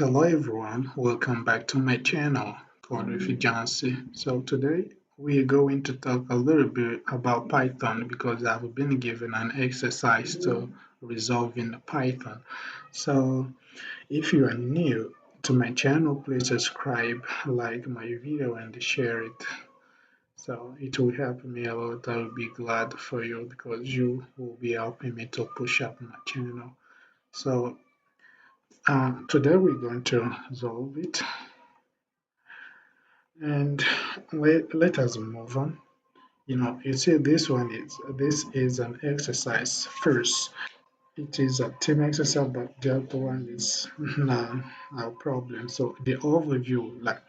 Hello everyone, welcome back to my channel called Refugeancy. So today we are going to talk a little bit about Python because I've been given an exercise to resolve in Python. So if you are new to my channel, please subscribe, like my video and share it. So it will help me a lot. I will be glad for you because you will be helping me to push up my channel. So today we're going to solve it and let us move on. You see this is an exercise first. It is a team exercise, but the other one is not a problem. So the overview, like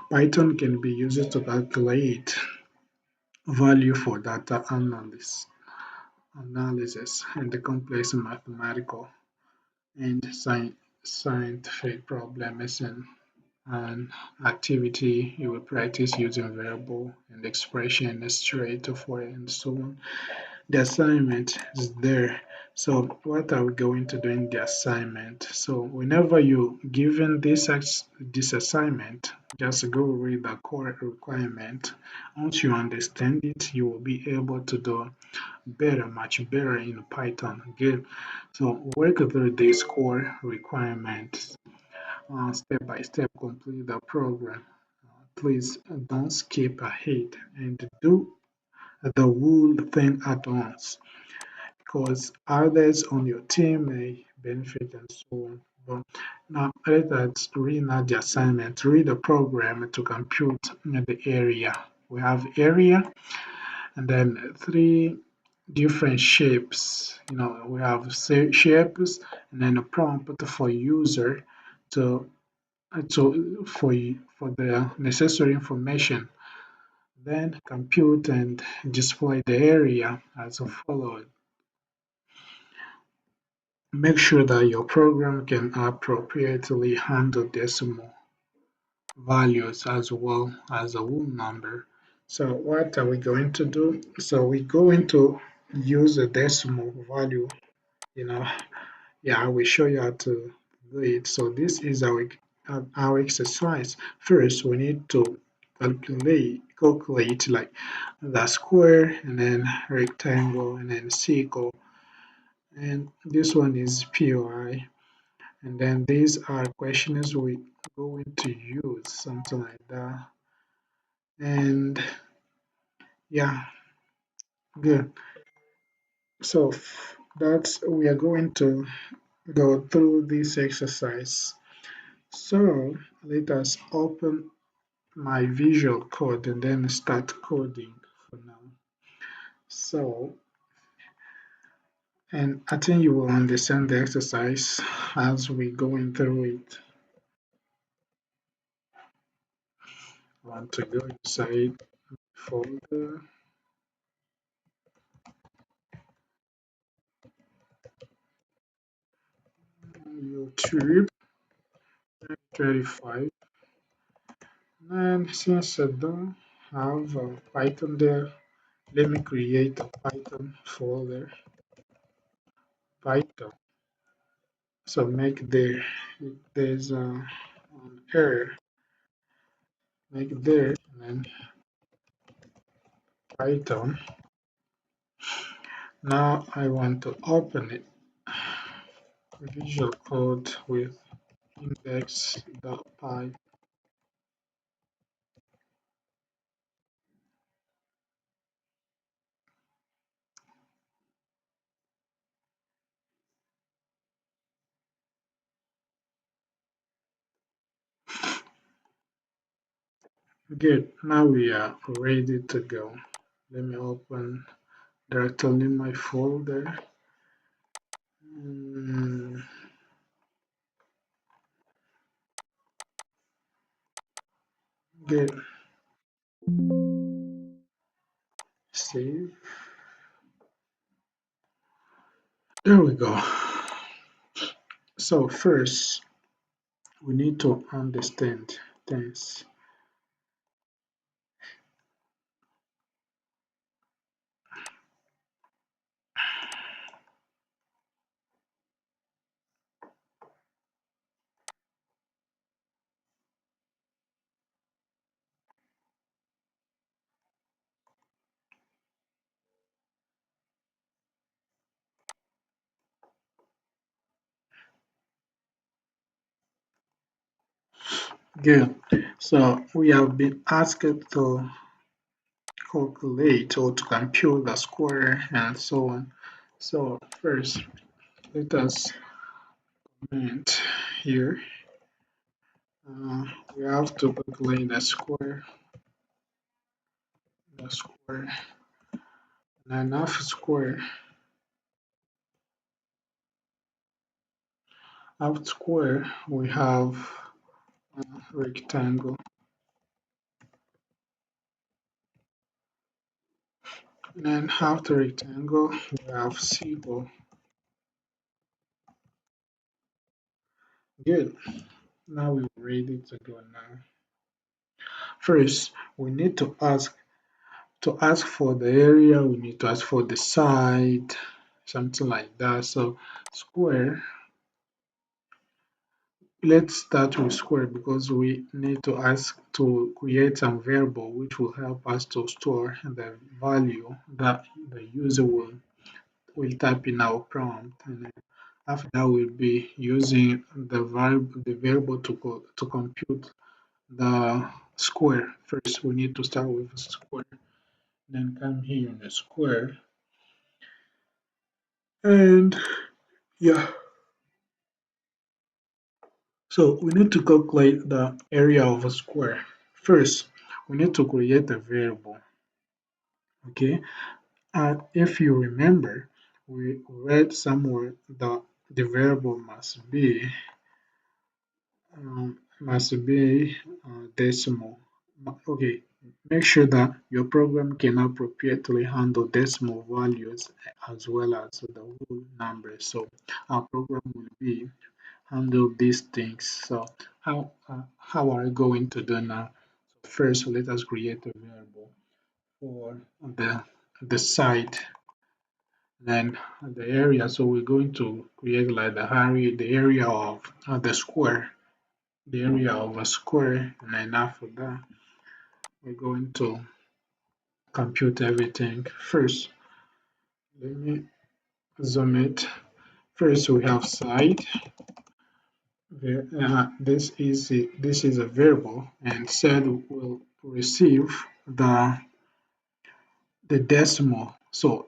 Python can be used to calculate value for data analysis and the complex mathematical and scientific problems and an activity you will practice using variable and expression straight forward and so on. The assignment is there. So what are we going to do in the assignment? So whenever you given this assignment, just go read the core requirement. Once you understand it, you will be able to do better, much better in Python. Good. So work through this core requirement step by step, complete the program. Please don't skip ahead and do the whole thing at once because others on your team may benefit and so on. But now let us read now the assignment. Read the program to compute the area. We have area and then three different shapes. We have shapes and then a prompt for user to for the necessary information, then compute and display the area as follows. Make sure that your program can appropriately handle decimal values as well as a whole number. So what are we going to do? So we're going to use a decimal value, you know, Yeah, I will show you how to do it. So this is our exercise. First, we need to calculate like the square and then rectangle and then circle. And this one is POI. And then these are questions we going to use, something like that. And yeah, good. So that's we are going to go through this exercise. So let us open my visual code and then start coding for now. So, and I think you will understand the exercise as we going through it. I want to go inside folder, YouTube 35, and since I don't have Python there, let me create a Python folder, Python. So make there's an error, make there, and then Python. Now I want to open it. Visual Code with index.py. Good. Now we are ready to go. Let me open directly in my folder. Mm, Good. Save. There we go. So first, we need to understand things. Good. So we have been asked to calculate or to compute the square and so on. So first, let us comment here. Uh, we have to calculate the square, and half square, half square. We have rectangle, and then half the rectangle we have circle. Good. Now we're ready to go now. First, we need to ask for the area, we need to ask for the side, something like that. So square, let's start with square because we need to ask to create some variable which will help us to store the value that the user will type in our prompt. And then after that, we'll be using the variable to compute the square. First, we need to start with square, then come here in the square, and yeah. So we need to calculate the area of a square. First, we need to create a variable. Okay, and if you remember, we read somewhere that the variable must be decimal. Okay, make sure that your program can appropriately handle decimal values as well as the whole numbers. So our program will be handle these things. So how are we going to do now? First, let us create a variable for the side, then the area. So we're going to create like the area of the square, the area of a square, and then after that, we're going to compute everything. First, let me zoom it. First, we have side. This is a variable, and side will receive the decimal. So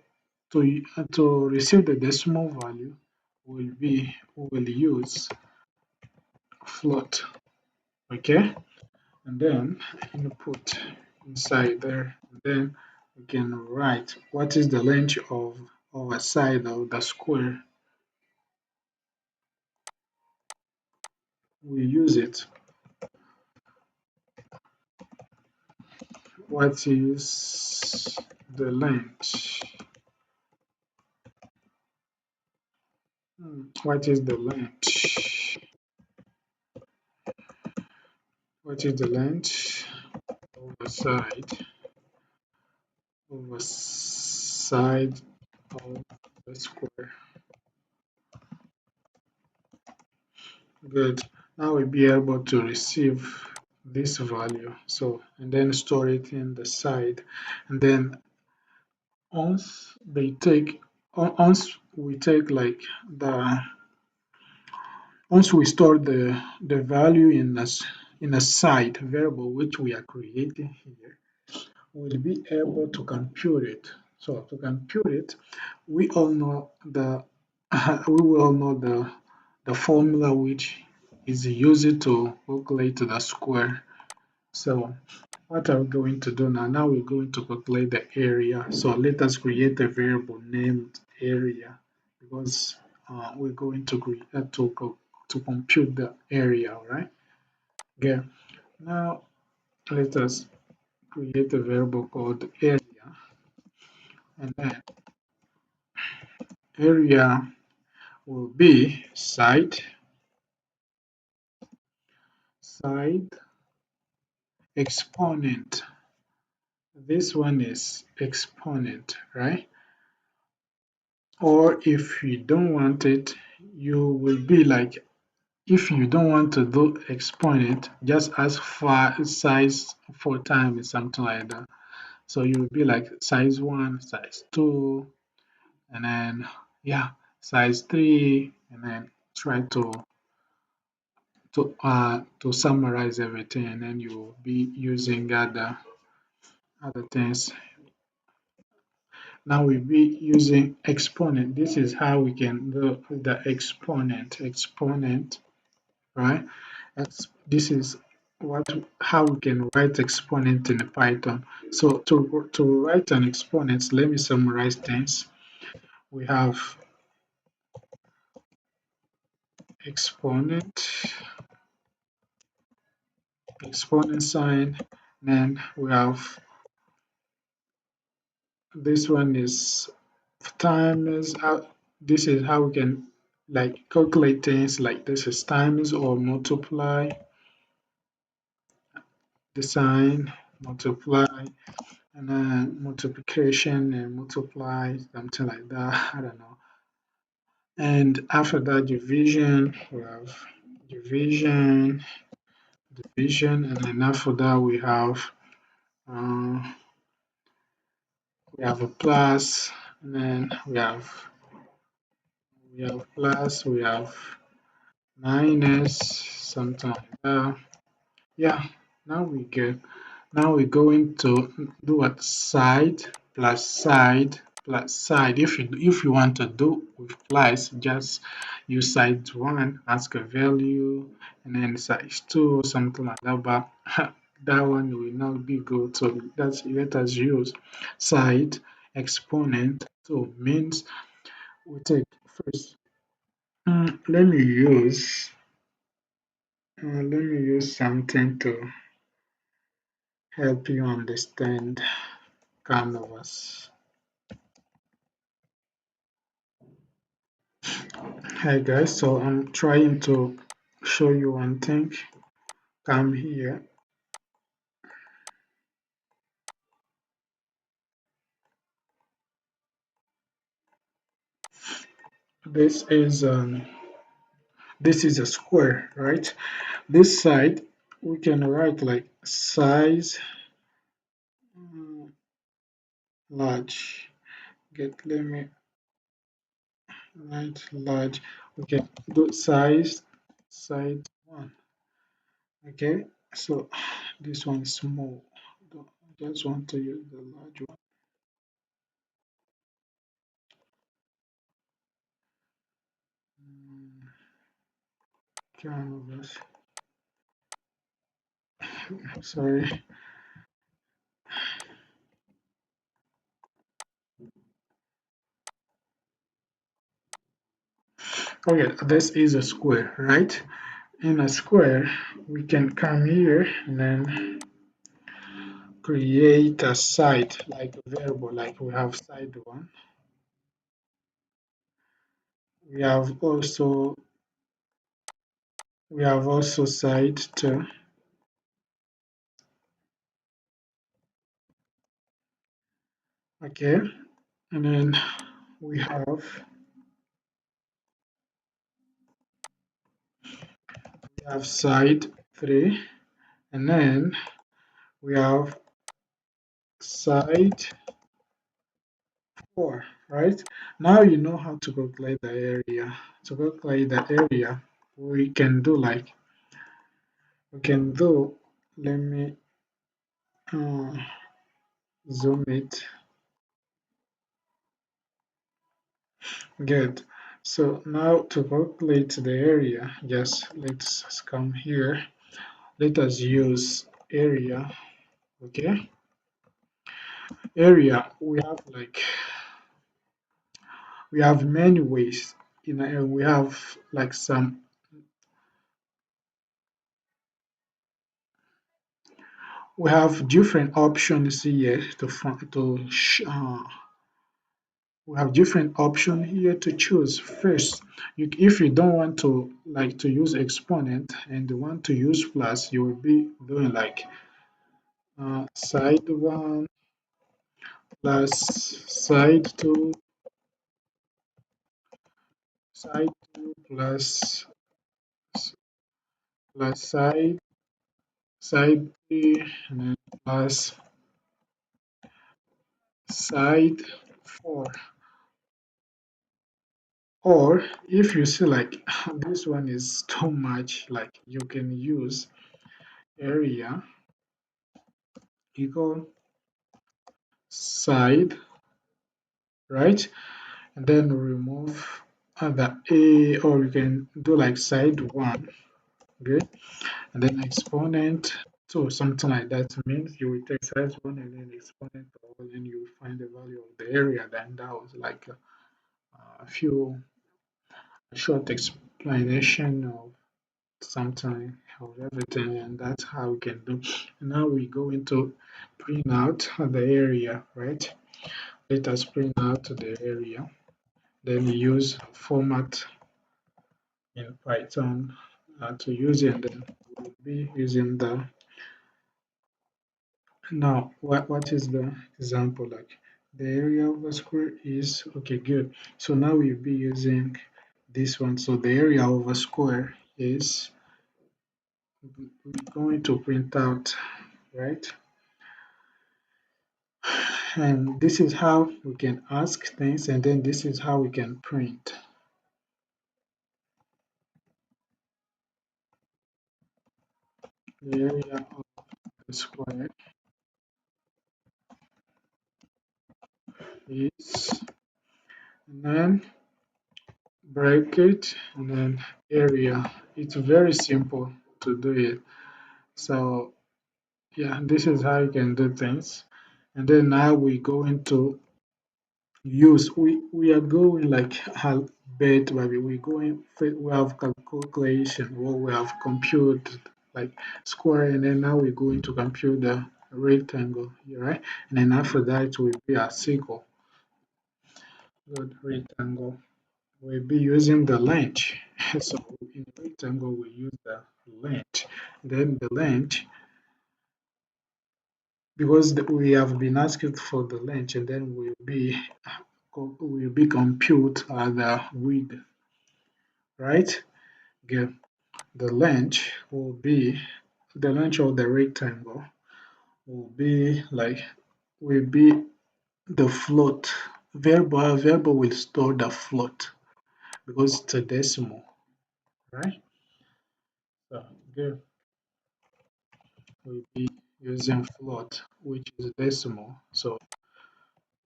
to receive the decimal value, we will use float. Okay, and then input inside there, and then we can write what is the length of a side of the square. We use it. What is the length? What is the length? What is the length of a side of the square? Good. Now we'll be able to receive this value. So, and then store it in the side. And then once they take, once we take like once we store the value in a side variable which we are creating here, we'll be able to compute it. So to compute it, we all know the we will all know the formula which is used to calculate the square. So what are we going to do now? Now we're going to calculate the area. So let us create a variable named area because we're going to create to compute the area, all right? Okay. Now let us create a variable called area, and then area will be side exponent. This one is exponent, right? Or if you don't want it, you will be like, if you don't want to do exponent, just ask for size 4 times, something like that. So you will be like size 1, size 2, and then yeah, size 3, and then try to summarize everything, and then you will be using other things. Now we'll be using exponent. This is how we can do the exponent, right? This is what how we can write exponent in Python. So to write an exponent, let me summarize things. We have exponent, exponent sign, then we have this one is times how this is how we can like calculate things like this is times or multiply the sign, multiply, and then multiplication and multiply, something like that. I don't know. And after that, division, we have division, division, and then after that, uh, we have a plus, and then we have plus, we have minus, something like that. Yeah, now we get. Now we're going to do what side plus side plus side. If you want to do with plus, just use side one, ask a value, and then side two, something like that. But that one will not be good. So let us use side exponent. So means we take first. Let me use something to help you understand canvas. Hi guys, so I'm trying to show you one thing. Come here. This is um this is a square, right? This side we can write like size large. Let me write large. Okay, do size one. Okay, so this one is small. I just want to use the large one. Canvas. Sorry. Okay, this is a square, right? In a square, we can come here and then create a side like a variable, like we have side one. We have also side two. Okay, and then we have side three, and then we have side four, right? Now you know how to calculate the area. To calculate the area, we can do like we can do. Let me uh, zoom it. Good. So now to calculate the area, just let's come here. Let us use area. Okay. Area, we have many ways. We have like we have different options here we have different option here to choose. First, if you don't want to use exponent and you want to use plus, you will be doing like side one plus side two, side two plus side three, and then plus side four. Or if you see like this one is too much, like you can use area equal side, right? And then remove the a, or you can do like side one, okay? And then exponent two, something like that means you will take side one and then exponent two, and then you will find the value of the area. Then that was like a few short explanation of something of everything, and that's how we can do. Now we go into print out the area, right? Let us print out the area, then use format in Python to use it, and then we'll be using the. Now what is the example like? The area of a square is okay, good. So now we'll be using this one. So the area of a square is, we're going to print out, right? And this is how we can ask things, and then this is how we can print. The area of the square is, and then bracket, and then area. It's very simple to do it. So yeah, this is how you can do things. And then now we go into use. We are going like bit by bit. We going, we have calculation, or we have compute like square, and then now we go into compute the rectangle, right? And then after that it will be a circle. Good, rectangle. We'll be using the length. So in rectangle we use the length. Then the length, because we have been asked for the length, and then will be compute the width, right? Okay. The length will be, the length of the rectangle will be like, will be the float. Variable will store the float because it's a decimal, right? So okay, we'll be using float, which is decimal. So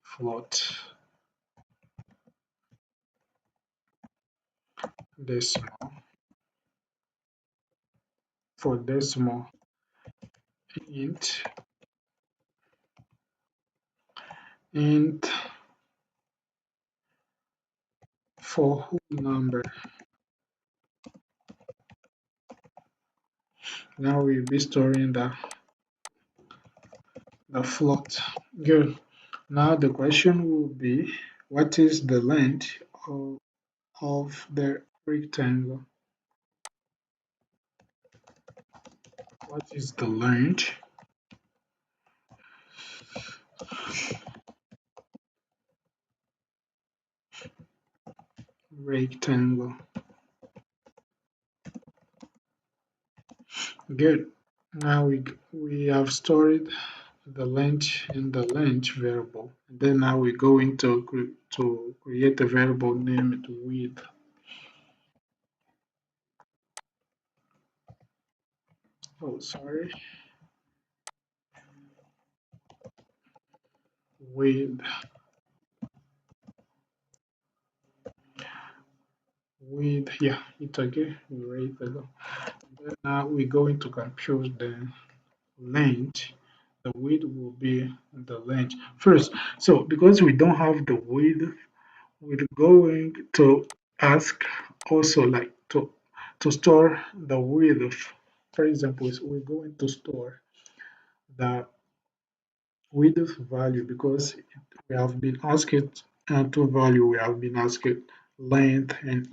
float decimal, for decimal, int int for whole number. Now we'll be storing the float. Good. Now the question will be, what is the length of the rectangle? What is the length rectangle? Good. Now we have stored the length in the length variable. And then now we go into to create a variable named width. Oh, sorry, width. Width. Yeah, it's okay. We ready to go. Then now we go into compute the length. The width will be the length first. So because we don't have the width, we're going to ask also like to store the width. For example, we're going to store the width value, because we have been asked two value. We have been asked length, and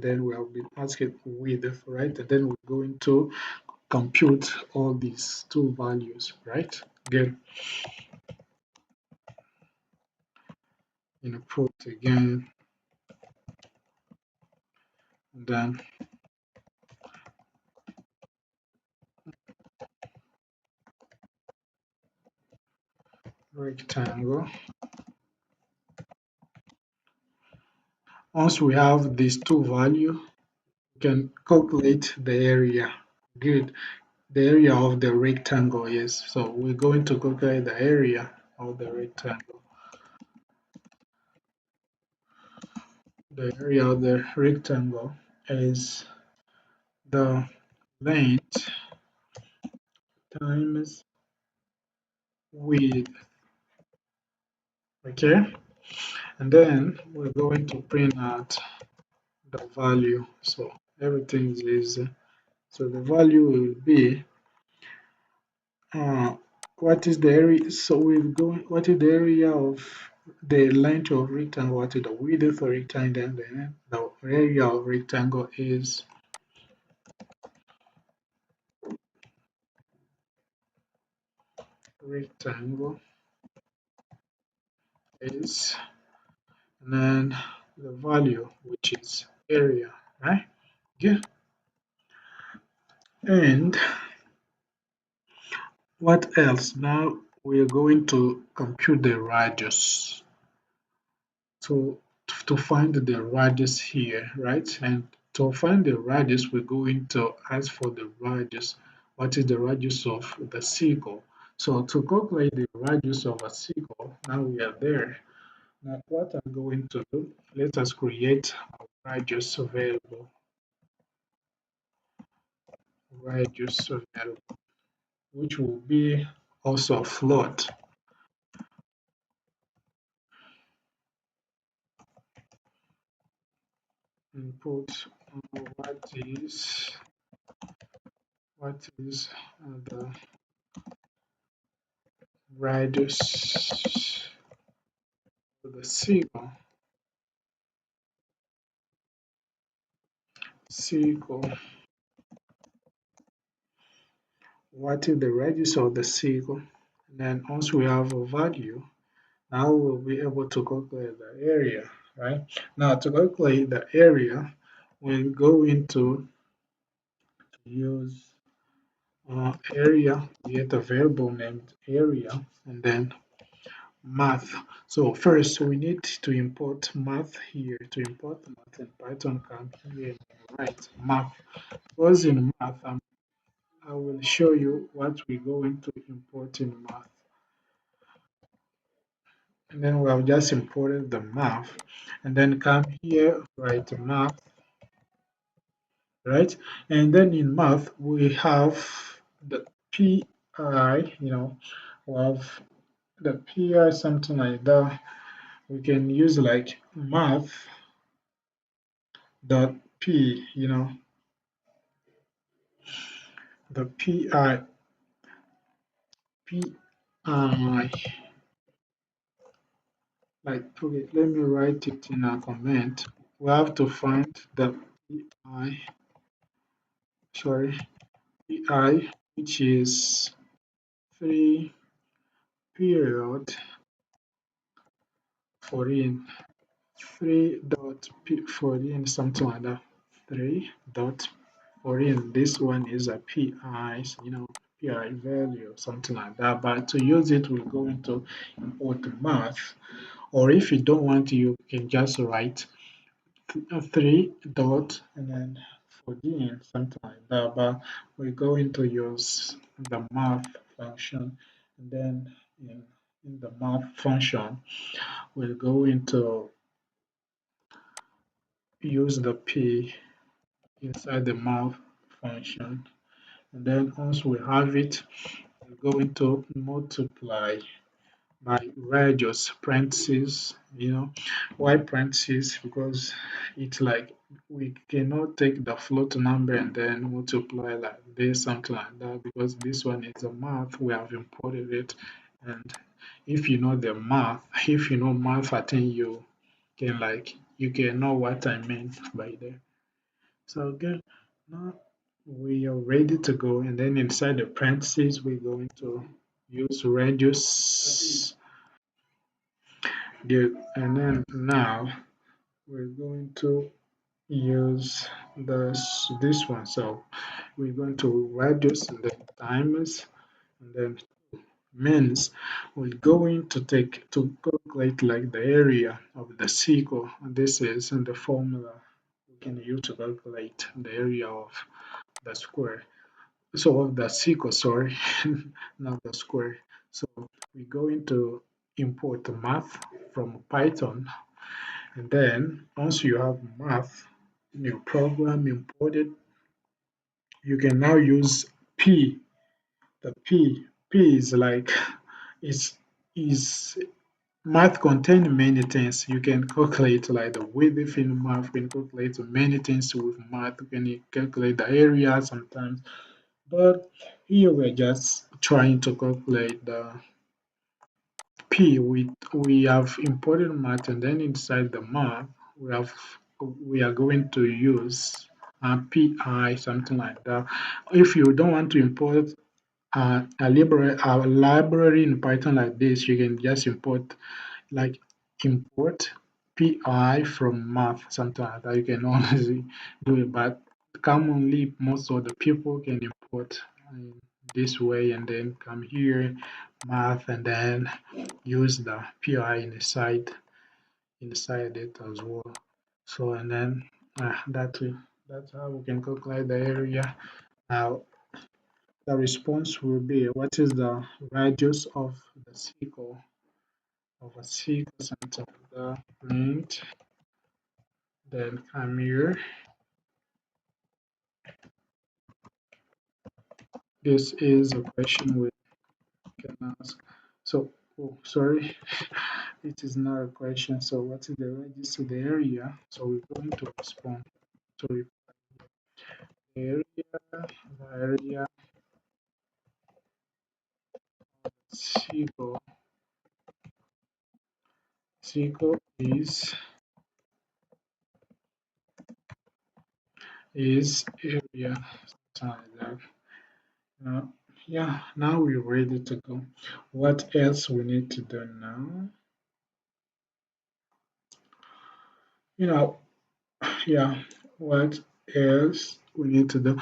then we have been asked width, right? And then we're going to compute all these two values, right? Get input again, and then rectangle. Once we have these two values, we can calculate the area. Good. The area of the rectangle is. So we're going to calculate the area of the rectangle. The area of the rectangle is the length times width. Okay, and then we're going to print out the value. So everything is easy. So the value will be uh, what is the area? So we're going. What is the area of the length of rectangle? What is the width of rectangle? And then the area of rectangle is rectangle is, and then the value which is area, right? Good. And what else? Now we're going to compute the radius. So to find the radius here, right? And to find the radius, we're going to ask for the radius. What is the radius of the circle? So to calculate the radius of a circle, now we are there. Now what I'm going to do, let us create a radius variable. Radius variable, which will be also a float. Input what is the radius of the circle. What is the radius of the circle? And then once we have a value, now we'll be able to calculate the area, right? Now to calculate the area, we're going to use area, get a variable named area, and then math. So first we need to import math here. To import math in Python, come here and write math. Because in math, I will show you what we're going to import in math. And then we have just imported the math. And then come here, write math, right? And then in math, we have the PI, we have the PI, something like that. We can use like math dot p, the pi, like, okay, let me write it in a comment. We have to find the pi, sorry, pi, which is 3 period foreign, 3 dot foreign, something like that. 3 dot foreign. This one is a pi, pi value, something like that. But to use it, we're going to import math. Or if you don't want to, you can just write 3 dot and then 14, something like that. But we're going to use the math function, and then in the math function, we're going to use the p inside the math function, and then once we have it, we're going to multiply by radius parentheses. Why parentheses? Because it's like we cannot take the float number and then multiply like this, something like that, because this one is a math, we have imported it. And if you know the math, if you know math, I think you can know what I meant by there. So good. Now we are ready to go, and then inside the parentheses we're going to use radius. Good. And then now we're going to use this one. So we're going to radius and then times and then means we're going to take to calculate like the area of the circle. And this is in the formula we can use to calculate the area of the square. So of the circle, sorry, not the square. So we're going to import the math from Python, and then once you have math in your program imported, you can now use P. The P is like is math contain many things. You can calculate like the width in math, you can calculate many things with math, you can calculate the area sometimes. But here we're just trying to calculate the P. We have imported math, and then inside the math we are going to use PI, something like that. If you don't want to import a library in Python like this, you can just like import PI from math, something like that. You can always do it, but commonly most of the people can import in this way and then come here, math, and then use the PI inside it as well. So and then that's how we can calculate the area. Now the response will be what is the radius of the circle of a circle center of the print, then come here. This is a question we can ask. So, oh, sorry, it is not a question. So, what is the radius of the area? So, we're going to respond to the area circle. Circle is area. Something like that. Now, yeah, now we're ready to go. What else we need to do now? You know, yeah, what else we need to do?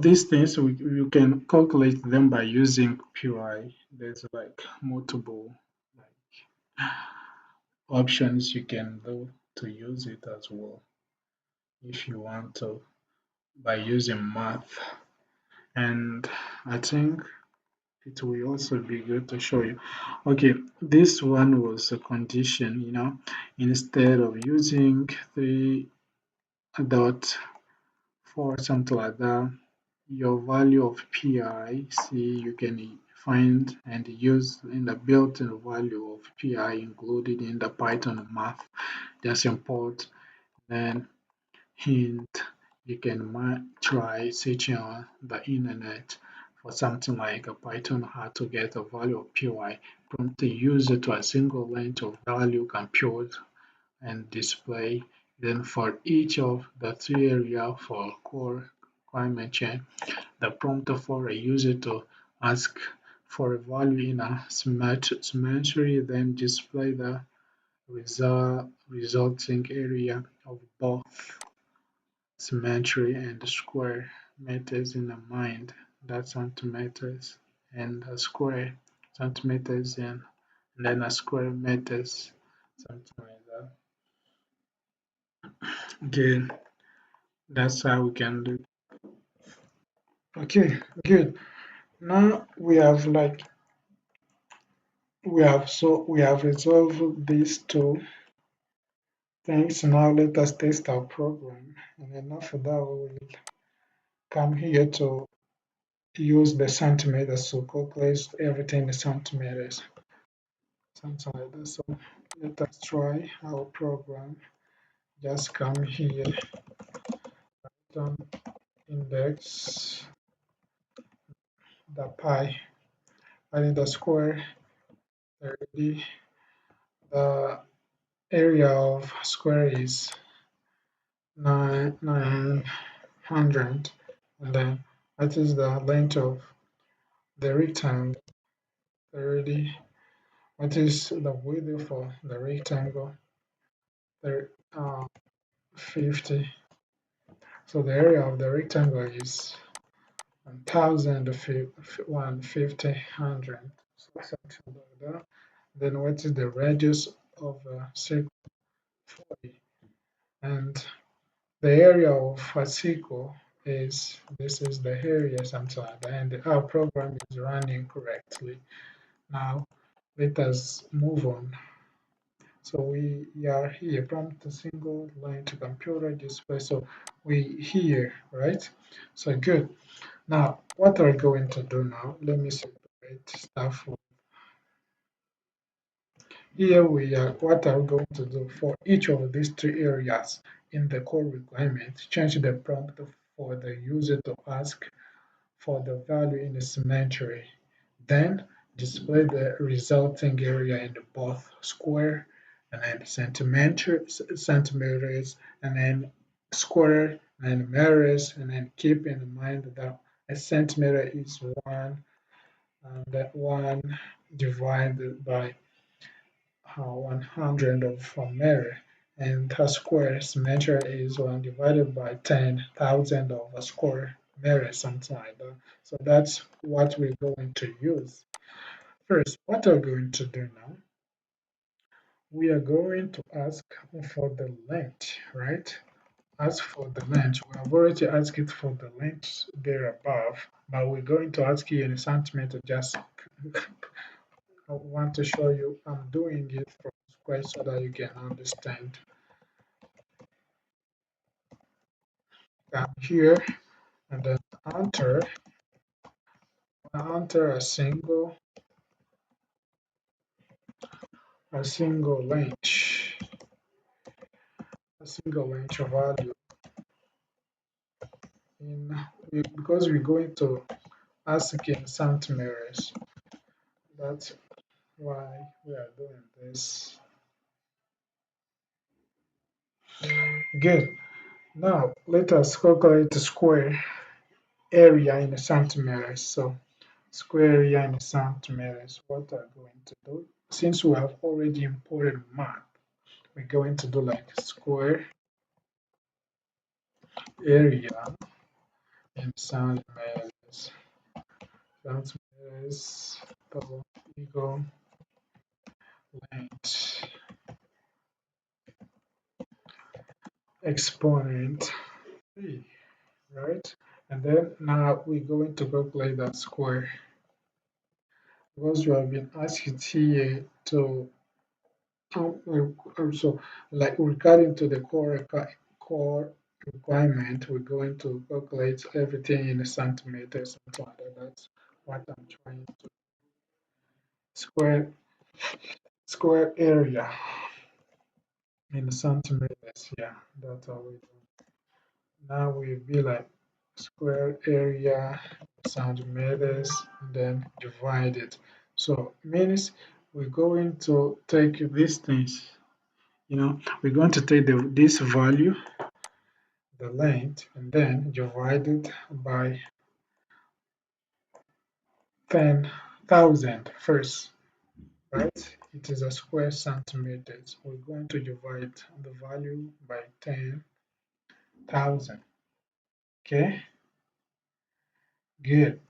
These things you can calculate them by using PY. There's like multiple like options you can do to use it as well if you want to by using math. And I think it will also be good to show you. Okay, this one was a condition, instead of using 3.4 something like that, your value of PI, see, you can find and use in the built-in value of PI included in the Python math. Just import, then hint, you can try searching on the internet for something like a Python how to get a value of py, prompt the user to a single length of value compute and display. Then for each of the three areas for core requirement chain, the prompt for a user to ask for a value in a symmetry, then display the resulting area of both symmetry and square meters in the mind. That's centimeters and a square centimeters and then a square meters, something like that. Okay, that's how we can do. Okay, good. Now we have resolved these two things. Now let us test our program, and then after that we will come here to use the centimeters to calculate everything in centimeters, something like that. So let us try our program. Just come here, Python index the pi, I need the square 30. The area of square is 900, and then what is the length of the rectangle? 30. What is the width for the rectangle? 50. So the area of the rectangle is 1,050, 100. something like that. Then what is the radius of a circle? 40. And the area of a circle is, this is the area, something like that. And our program is running correctly. Now let us move on. So we are here, prompt a single line to computer display. So we here, right? So good. Now, what are we going to do now? Let me separate stuff. Here we are, what are we going to do for each of these three areas in the core requirement? Change the prompt for the user to ask for the value in the symmetry. Then display the resulting area in both square and then centimeters and then square and meters, and then keep in mind that a centimeter is one, and that one divided by 100 of a meter, and a square measure is 1 divided by 10,000 of a square meter, something like that. So that's what we're going to use. First, what are we going to do now? We are going to ask for the length, right? Ask for the length. We have already asked it for the length there above, but we're going to ask you in centimeter. Just I want to show you I'm doing it from square so that you can understand. Come here and then enter enter a single length value in because we're going to ask in centimeters. That's why we are doing this. Good. Now let us calculate the square area in centimeters. So square area in centimeters. What are we going to do? Since we have already imported math, we're going to do like square area in centimeters. Centimeters equal length exponent 3, right? And then now we're going to calculate that square because you have been asked here to also like regarding to the core requirement, we're going to calculate everything in centimeters, something like that. That's what I'm trying to square area in centimeters. Yeah, that's how we do. Now we'll be like square area centimeters, then divide it. So means we're going to take these things, we're going to take this value, the length, and then divide it by 10,000 first, right? It is a square centimeters. We're going to divide the value by 10,000. Okay, good.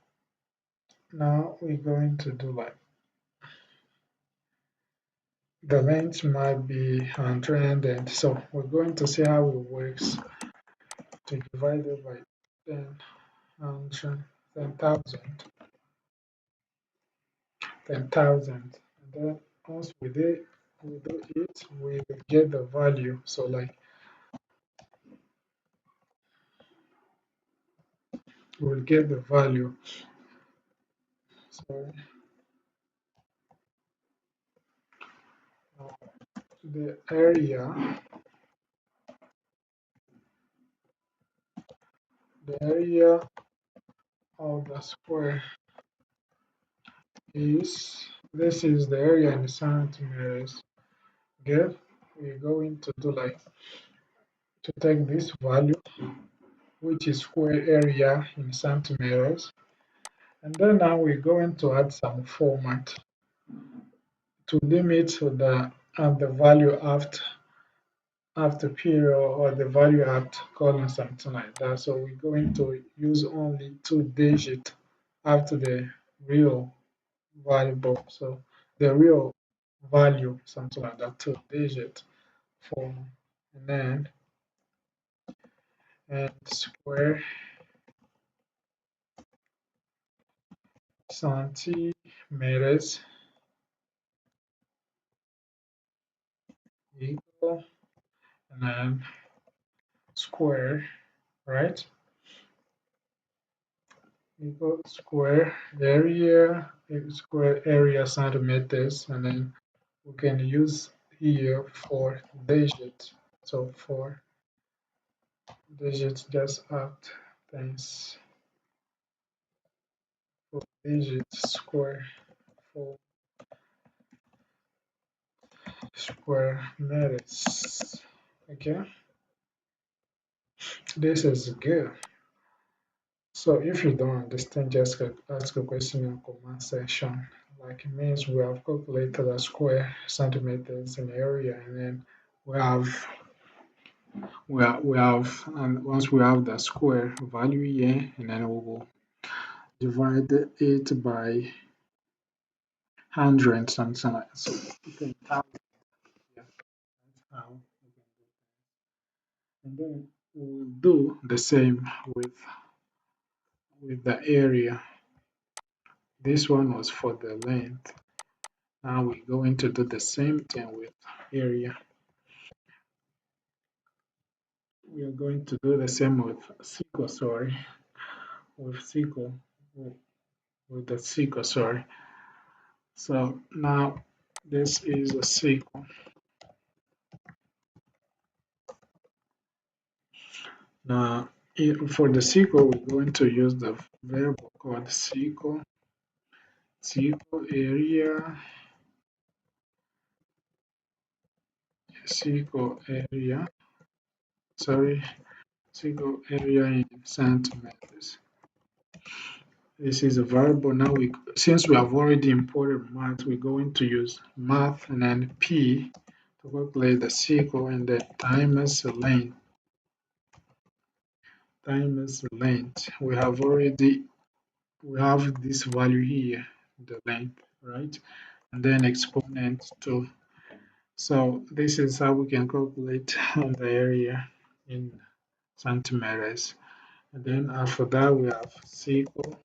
Now we're going to do like the length might be 100, and so we're going to see how it works to divide it by 10,000, 10,000. And then once we do it, we will get the value. So like we'll get the value. So the area of the square is, this is the area in centimeters. Good. We're going to do like to take this value, which is square area in centimeters, and then now we're going to add some format to limit the value after period or the value after colon, something like that. So we're going to use only 2 digits after the real variable. So the real value, something like that, two-digit form, and then and square centimeters equal, and then square, right? Equal square area centimeters, and then we can use here for digit. So for digits, just add times for digit square for square meters. Okay, this is good. So if you don't understand, just ask a question in the comment section. Like it means we have calculated a square centimeters in area, and then we have and once we have the square value here, and then we will divide it by hundred something like so. You can count here. That's how you can do it. And then we will do the same with the area. This one was for the length. Now we're going to do the same thing with area. We are going to do the same with SQL, sorry, with SQL, with the SQL, sorry. So now this is a SQL. Now for the SQL, we're going to use the variable called SQL area, SQL area, sorry, SQL area in centimeters. This is a variable. Now since we have already imported math, we're going to use math and then p to calculate the SQL, and then times the length. Times the length. We have this value here, the length, right? And then exponent too. So this is how we can calculate the area in centimeters. And then after that we have SQL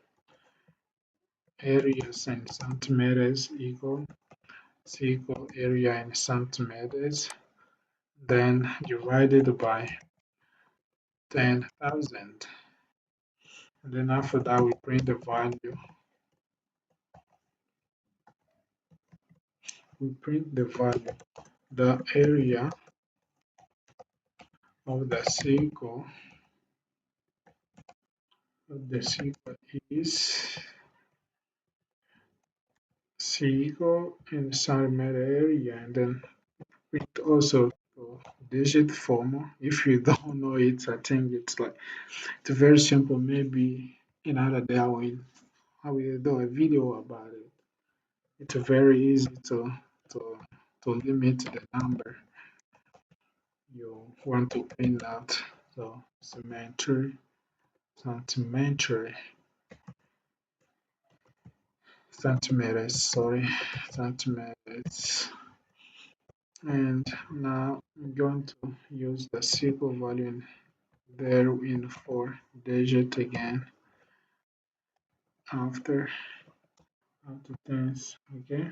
areas in centimeters equal SQL area in centimeters, then divided by 10,000. And then after that, we print the value. We print the value. The area of the SQL is SQL in centimeter area, and then print also to digit form. If you don't know it, I think it's very simple. Maybe another day I will do a video about it. It's very easy to to limit the number you want to print out. So centimetry, centimeters, sorry, centimeters. And now I'm going to use the SQL value there in for digit again after things. Okay,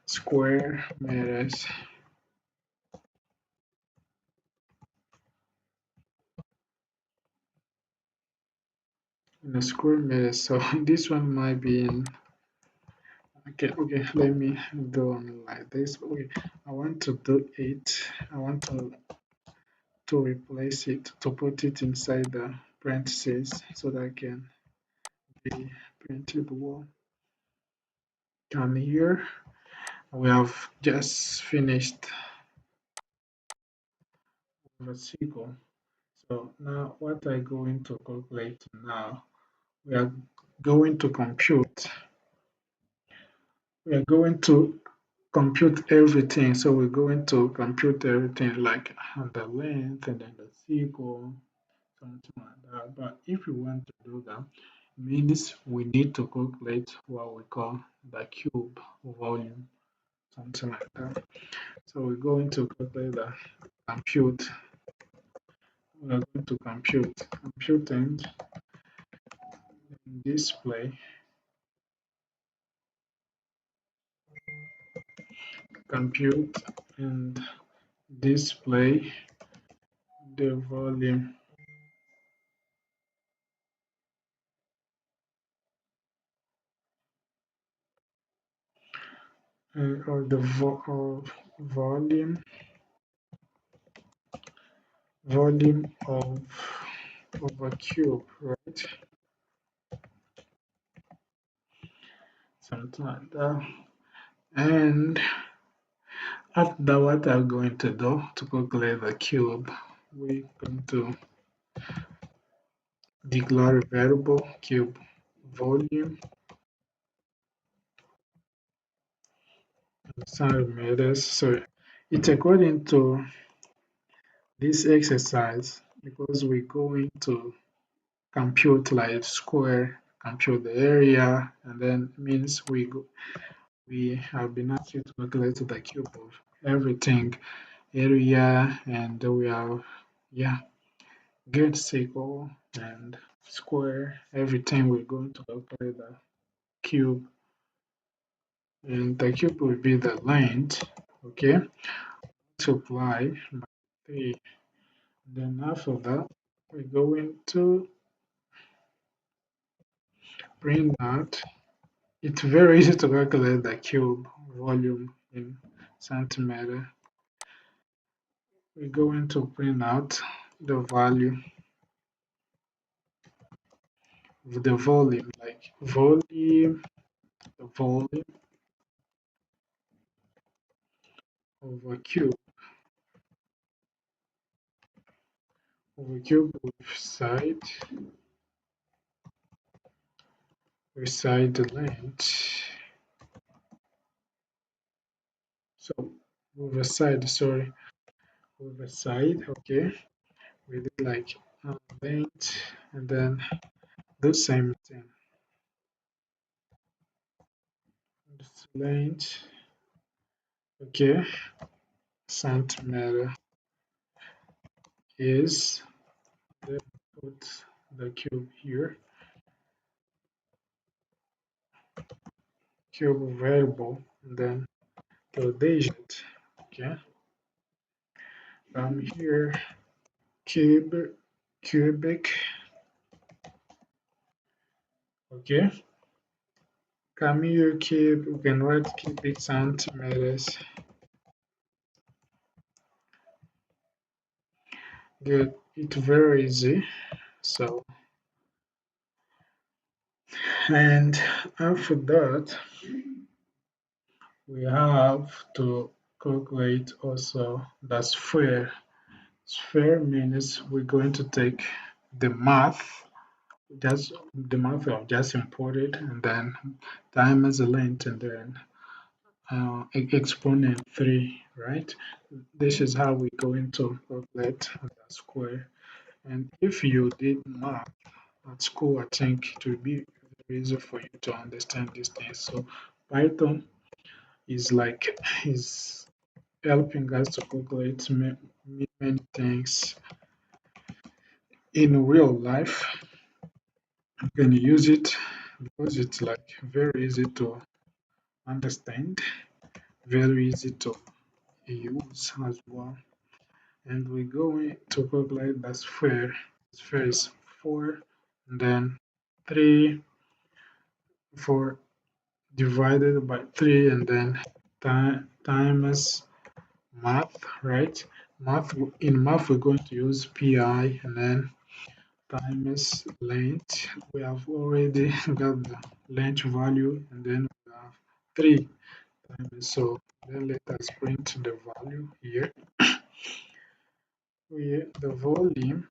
square meters in a square meter. So this one might be in. Okay, let me do it like this. Okay, I want to do it. I want to replace it, to put it inside the parentheses so that I can be printable. Come here. We have just finished the SQL. So now what I'm going to calculate now, we are going to compute. We are going to compute everything. So we're going to compute everything like the length and then the SQL, something like that. But if you want to do that, means we need to calculate what we call the cube volume, something like that. So we're going to calculate the compute. We're going to compute and display, compute and display the volume or the volume of a cube, right? Something like that. And after what I'm going to do to calculate the cube, we're going to declare a variable cube volume centimeters. So it's according to this exercise because we're going to compute like square, compute the area, and then means we have been asked to calculate the cube of everything, area, and we have yeah get circle and square. Every time we're going to calculate the cube, and the cube will be the length. Okay, multiply by 3. Then after that, we're going to print out. It's very easy to calculate the cube volume in centimeter. We're going to print out the value of the volume, like the volume of a cube, with side the length. So with a side, sorry, with a side, okay, we did like length and then the same thing. This length, okay, centimeter is, then put the cube here, cube variable, and then the digit, okay, from here, cubic, okay, come here, cube, we can write cubic centimeters, good, it's very easy, so, and after that, we have to calculate also the sphere. Sphere means we're going to take the math, just the math I've just imported, and then times the length, and then exponent 3, right? This is how we're going to calculate the square. And if you did math at school, I think it will be very easy for you to understand these things. So Python is like is helping us to calculate many things in real life. You can use it because it's like very easy to understand, very easy to use as well. And we're going to calculate the sphere. Sphere is 4, and then 3, 4 divided by 3, and then times math, right? In math, we're going to use pi, and then times length. We have already got the length value, and then we have 3 times. So then let us print the value here. The volume,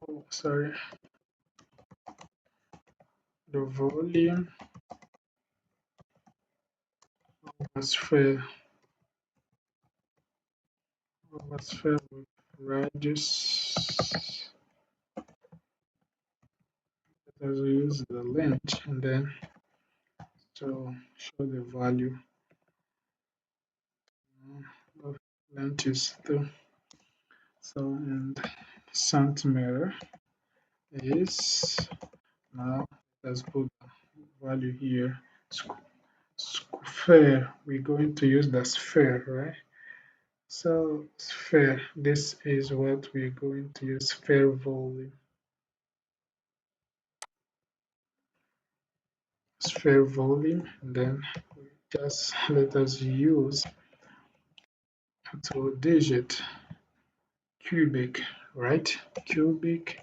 oh sorry, the volume of a sphere, with radius Let's use the length and then to show the value of length is 2. So and centimeter is, now let's put the value here. Sphere, we're going to use the sphere, right? So sphere, this is what we're going to use, sphere volume. Sphere volume, and then just let us use to digit cubic, right? Cubic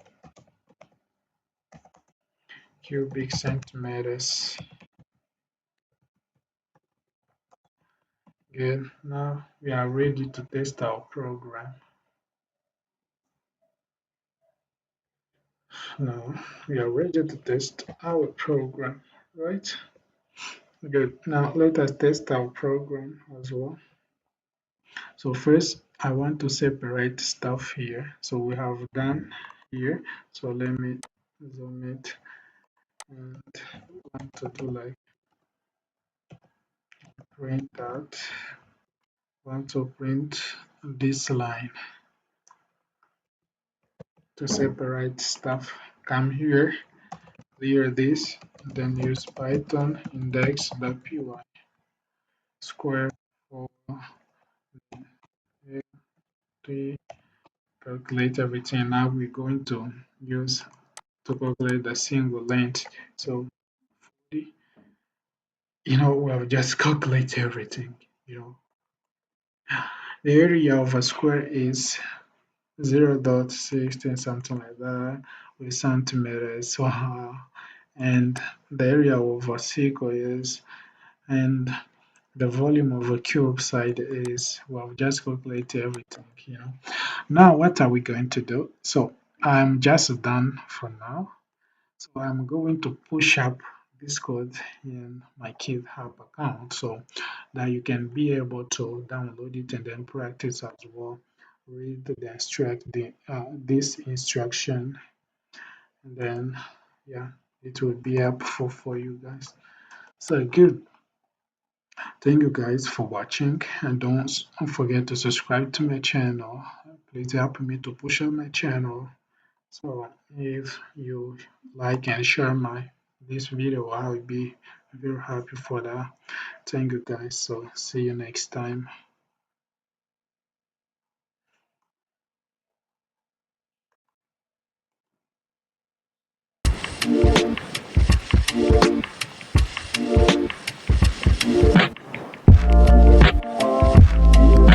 centimeters. Good. Now we are ready to test our program. Now we are ready to test our program, right? Good. Now let us test our program as well. So first, I want to separate stuff here. So we have done here. So let me zoom it and want to do like print out. Want to print this line to separate stuff. Come here, clear this, and then use Python index.py square for three, calculate everything. Now we're going to use to calculate the single length. So we have just calculated everything. You know, the area of a square is 0.16 something like that with centimeters. Wow. And the area of a circle is, and the volume of a cube side is, well, just calculate everything. Now what are we going to do? So I'm just done for now. So I'm going to push up this code in my GitHub account so that you can be able to download it and then practice as well. Read this instruction, and then yeah, it will be helpful for you guys. So good. Thank you guys for watching, and don't forget to subscribe to my channel. Please help me to push up my channel. So if you like and share this video, I'll be very happy for that. Thank you guys. So see you next time.